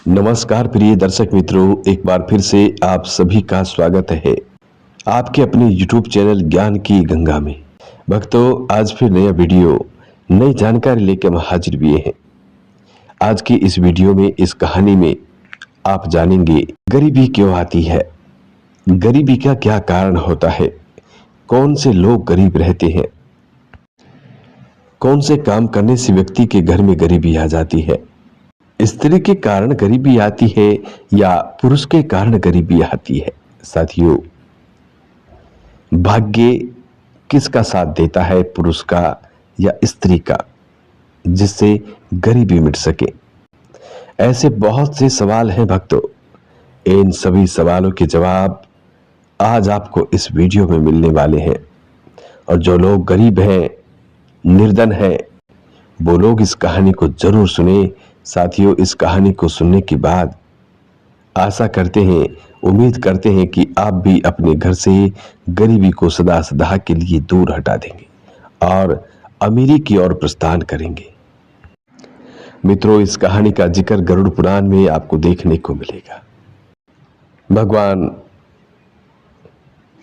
नमस्कार प्रिय दर्शक मित्रों, एक बार फिर से आप सभी का स्वागत है आपके अपने YouTube चैनल ज्ञान की गंगा में। भक्तों, आज फिर नया वीडियो नई जानकारी लेकर हम हाजिर हुए हैं। आज की इस वीडियो में, इस कहानी में आप जानेंगे गरीबी क्यों आती है, गरीबी का क्या कारण होता है, कौन से लोग गरीब रहते हैं, कौन से काम करने से व्यक्ति के घर में गरीबी आ जाती है, स्त्री के कारण गरीबी आती है या पुरुष के कारण गरीबी आती है। साथियों, भाग्य किसका साथ देता है, पुरुष का या स्त्री का, जिससे गरीबी मिट सके? ऐसे बहुत से सवाल हैं भक्तों। इन सभी सवालों के जवाब आज आपको इस वीडियो में मिलने वाले हैं। और जो लोग गरीब हैं, निर्धन हैं, वो लोग इस कहानी को जरूर सुने। साथियों, इस कहानी को सुनने के बाद आशा करते हैं, उम्मीद करते हैं कि आप भी अपने घर से गरीबी को सदा सदा के लिए दूर हटा देंगे और अमीरी की ओर प्रस्थान करेंगे। मित्रों, इस कहानी का जिक्र गरुड़ पुराण में आपको देखने को मिलेगा। भगवान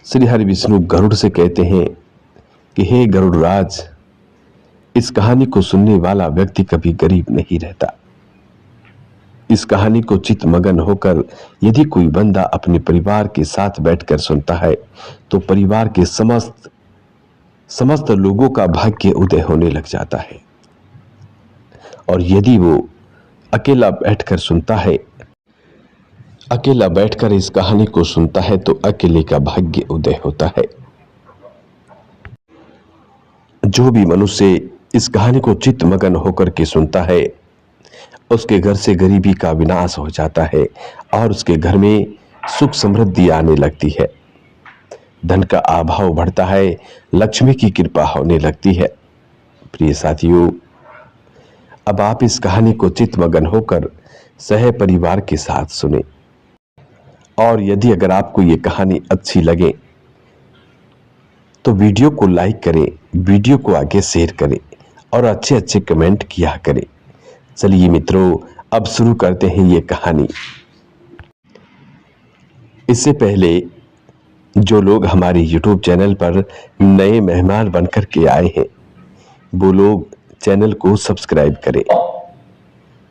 श्री हरि विष्णु गरुड़ से कहते हैं कि हे गरुड़ राज, इस कहानी को सुनने वाला व्यक्ति कभी गरीब नहीं रहता। इस कहानी को चित्त मगन होकर यदि कोई बंदा अपने परिवार के साथ बैठकर सुनता है तो परिवार के समस्त लोगों का भाग्य उदय होने लग जाता है। और यदि वो अकेला बैठकर सुनता है, अकेला बैठकर इस कहानी को सुनता है तो अकेले का भाग्य उदय होता है। जो भी मनुष्य इस कहानी को चित्त मगन होकर के सुनता है, उसके घर से गरीबी का विनाश हो जाता है और उसके घर में सुख समृद्धि आने लगती है, धन का अभाव बढ़ता है, लक्ष्मी की कृपा होने लगती है। प्रिय साथियों, अब आप इस कहानी को चित्त मगन होकर सह परिवार के साथ सुने। और यदि अगर आपको ये कहानी अच्छी लगे तो वीडियो को लाइक करें, वीडियो को आगे शेयर करें और अच्छे अच्छे कमेंट किया करें। चलिए मित्रों, अब शुरू करते हैं ये कहानी। इससे पहले जो लोग हमारे YouTube चैनल पर नए मेहमान बनकर के आए हैं, वो लोग चैनल को सब्सक्राइब करें,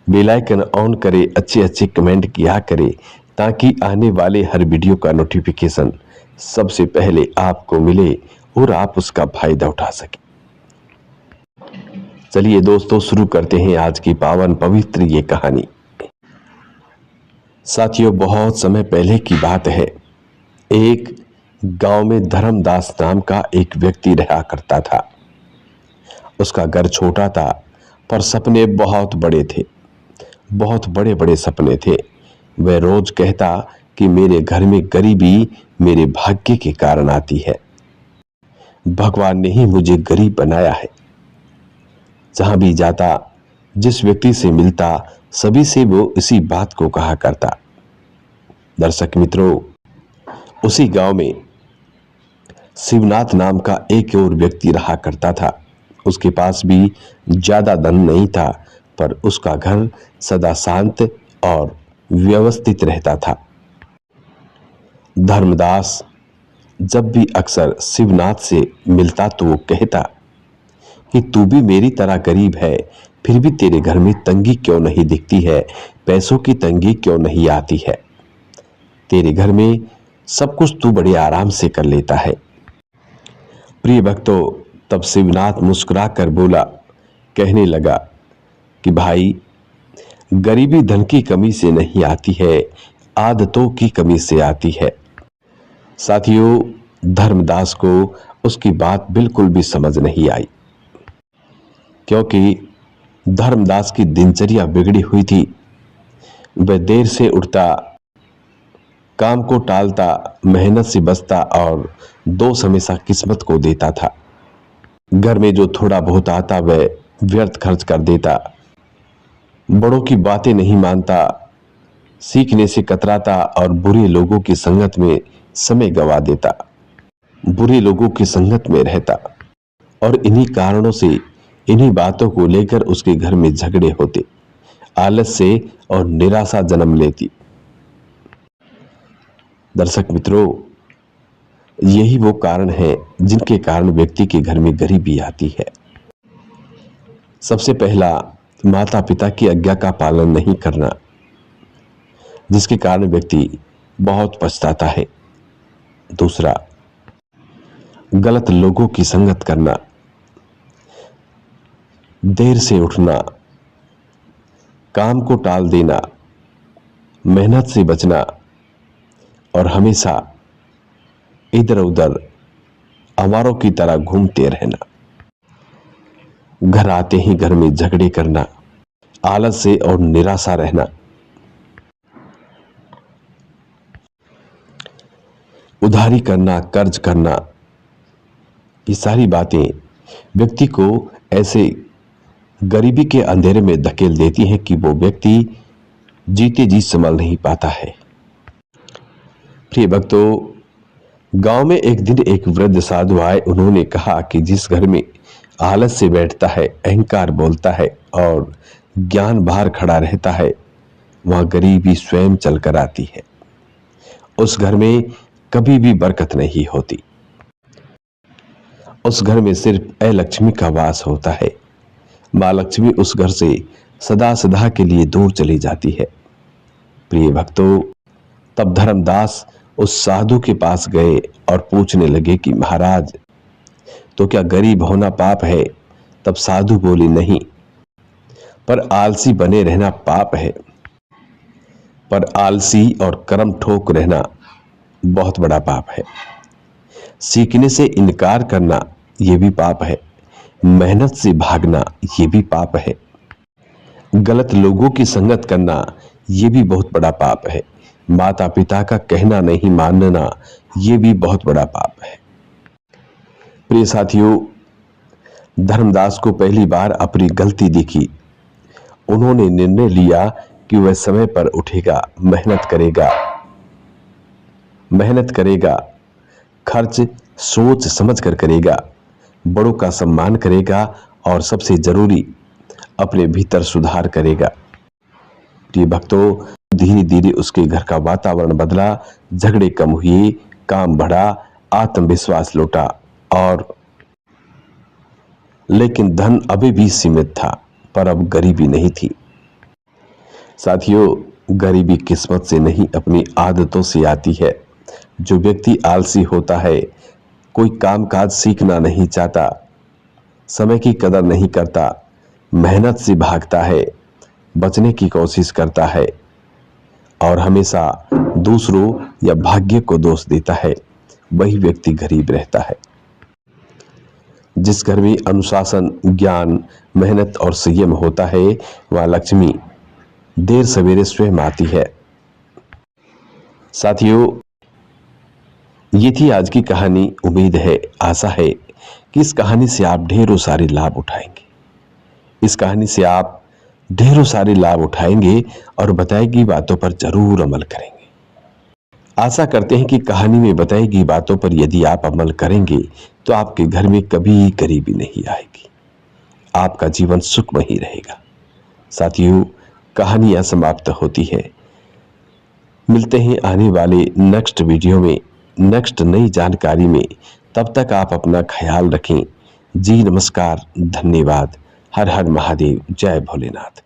बेल आइकन ऑन करें, अच्छे अच्छे कमेंट किया करें, ताकि आने वाले हर वीडियो का नोटिफिकेशन सबसे पहले आपको मिले और आप उसका फायदा उठा सकें। चलिए दोस्तों, शुरू करते हैं आज की पावन पवित्र ये कहानी। साथियों, बहुत समय पहले की बात है। एक गांव में धर्मदास नाम का एक व्यक्ति रहा करता था। उसका घर छोटा था पर सपने बहुत बड़े थे, बहुत बड़े बड़े सपने थे। वह रोज कहता कि मेरे घर में गरीबी मेरे भाग्य के कारण आती है, भगवान ने ही मुझे गरीब बनाया है। जहां भी जाता, जिस व्यक्ति से मिलता, सभी से वो इसी बात को कहा करता। दर्शक मित्रों, उसी गांव में शिवनाथ नाम का एक और व्यक्ति रहा करता था। उसके पास भी ज्यादा धन नहीं था, पर उसका घर सदा शांत और व्यवस्थित रहता था। धर्मदास जब भी अक्सर शिवनाथ से मिलता तो वो कहता कि तू भी मेरी तरह गरीब है, फिर भी तेरे घर में तंगी क्यों नहीं दिखती है, पैसों की तंगी क्यों नहीं आती है, तेरे घर में सब कुछ तू बड़े आराम से कर लेता है। प्रिय भक्तों, तब शिवनाथ मुस्कुरा कर बोला, कहने लगा कि भाई, गरीबी धन की कमी से नहीं आती है, आदतों की कमी से आती है। साथियों, धर्मदास को उसकी बात बिल्कुल भी समझ नहीं आई, क्योंकि धर्मदास की दिनचर्या बिगड़ी हुई थी। वह देर से उठता, काम को टालता, मेहनत से बचता और दोष हमेशा किस्मत को देता था। घर में जो थोड़ा बहुत आता वह व्यर्थ खर्च कर देता, बड़ों की बातें नहीं मानता, सीखने से कतराता और बुरे लोगों की संगत में समय गवा देता, बुरे लोगों की संगत में रहता। और इन्हीं कारणों से, इन्हीं बातों को लेकर उसके घर में झगड़े होते आलस से और निराशा जन्म लेती। दर्शक मित्रों, यही वो कारण है जिनके कारण व्यक्ति के घर में गरीबी आती है। सबसे पहला, माता पिता की आज्ञा का पालन नहीं करना, जिसके कारण व्यक्ति बहुत पछताता है। दूसरा, गलत लोगों की संगत करना, देर से उठना, काम को टाल देना, मेहनत से बचना और हमेशा इधर उधर आवारों की तरह घूमते रहना। घर आते ही घर में झगड़े करना, आलस से और निराशा रहना, उधारी करना, कर्ज करना, ये सारी बातें व्यक्ति को ऐसे गरीबी के अंधेरे में धकेल देती हैं कि वो व्यक्ति जीते जी संभल नहीं पाता है। प्रिय भक्तों, गांव में एक दिन एक वृद्ध साधु आए। उन्होंने कहा कि जिस घर में आलस से बैठता है, अहंकार बोलता है और ज्ञान बाहर खड़ा रहता है, वहां गरीबी स्वयं चलकर आती है। उस घर में कभी भी बरकत नहीं होती। उस घर में सिर्फ अलक्ष्मी का वास होता है। मां लक्ष्मी उस घर से सदा सदा के लिए दूर चली जाती है। प्रिय भक्तों, तब धर्मदास उस साधु के पास गए और पूछने लगे कि महाराज, तो क्या गरीब होना पाप है? तब साधु बोले, नहीं, पर आलसी बने रहना पाप है। पर आलसी और कर्म ठोक रहना बहुत बड़ा पाप है। सीखने से इनकार करना यह भी पाप है। मेहनत से भागना ये भी पाप है। गलत लोगों की संगत करना ये भी बहुत बड़ा पाप है। माता पिता का कहना नहीं मानना ये भी बहुत बड़ा पाप है। प्रिय साथियों, धर्मदास को पहली बार अपनी गलती दिखी। उन्होंने निर्णय लिया कि वह समय पर उठेगा, मेहनत करेगा, खर्च सोच समझ कर करेगा, बड़ों का सम्मान करेगा और सबसे जरूरी अपने भीतर सुधार करेगा। प्रिय भक्तों, धीरे धीरे उसके घर का वातावरण बदला, झगड़े कम हुए, काम बढ़ा, आत्मविश्वास लौटा और लेकिन धन अभी भी सीमित था, पर अब गरीबी नहीं थी। साथियों, गरीबी किस्मत से नहीं अपनी आदतों से आती है। जो व्यक्ति आलसी होता है, कोई कामकाज सीखना नहीं चाहता, समय की कदर नहीं करता, मेहनत से भागता है, बचने की कोशिश करता है और हमेशा दूसरों या भाग्य को दोष देता है, वही व्यक्ति गरीब रहता है। जिस घर में अनुशासन, ज्ञान, मेहनत और संयम होता है, वहां लक्ष्मी देर सवेरे स्वयं आती है। साथियों, ये थी आज की कहानी। उम्मीद है, आशा है कि इस कहानी से आप ढेरों सारे लाभ उठाएंगे। इस कहानी से आप ढेरों सारे लाभ उठाएंगे और बताई गई बातों पर जरूर अमल करेंगे। आशा करते हैं कि कहानी में बताई गई बातों पर यदि आप अमल करेंगे तो आपके घर में कभी गरीबी नहीं आएगी, आपका जीवन सुखमय रहेगा। साथियों, कहानियां समाप्त होती है। मिलते हैं आने वाले नेक्स्ट वीडियो में, नेक्स्ट नई जानकारी में। तब तक आप अपना ख्याल रखें। जी नमस्कार, धन्यवाद। हर हर महादेव, जय भोलेनाथ।